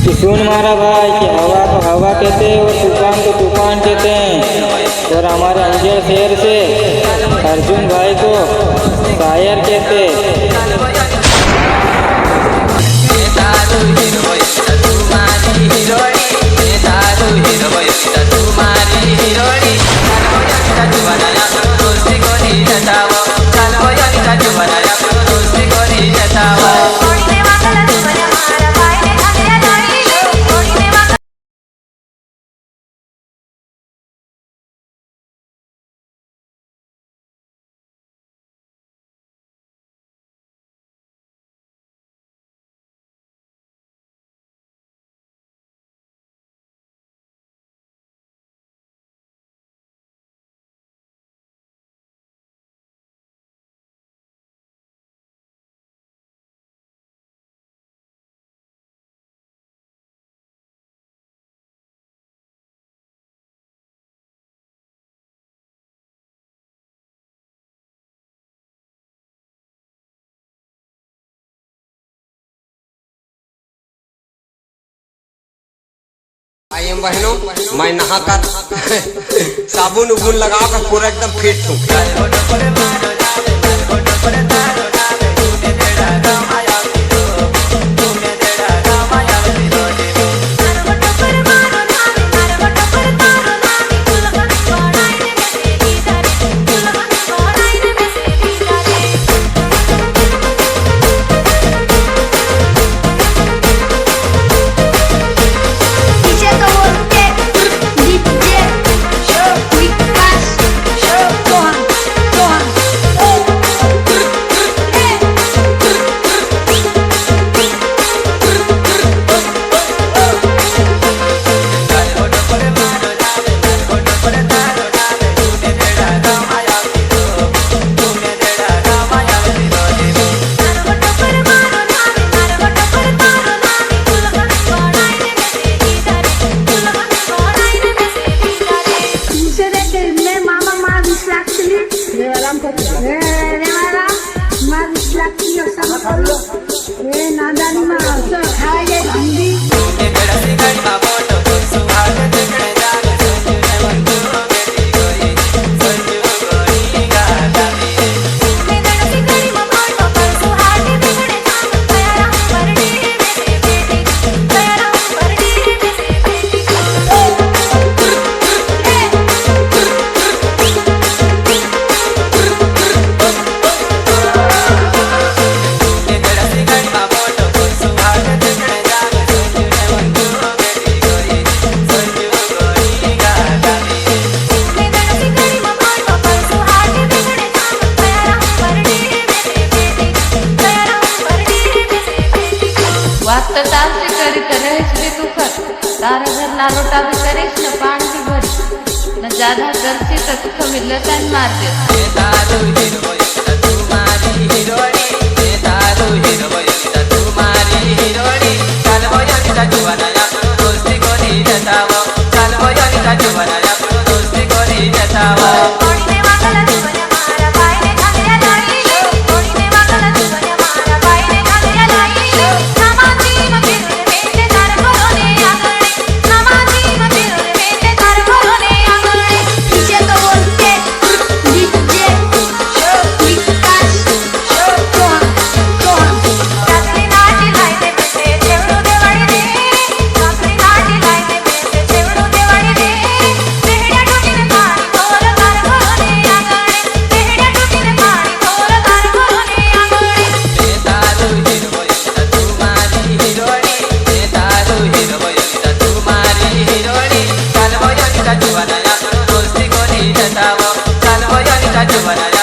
कि सुन मारा भाई कि हवा को हवा कहते हैं और तूफान को तूफान कहते हैं। और हमारे अंजड़ शहर से अर्जुन भाई को शायर कहते हैं। आई एम बहनों, मैं नहाकर साबुन उबुन लगाकर पूरा एकदम फिट हूँ। नादानी में खाए हिंदी तारा घर ना रोटा भी करीश न पानी भी भरी न ज्यादा करती तो तुख मिलता है मार Banana.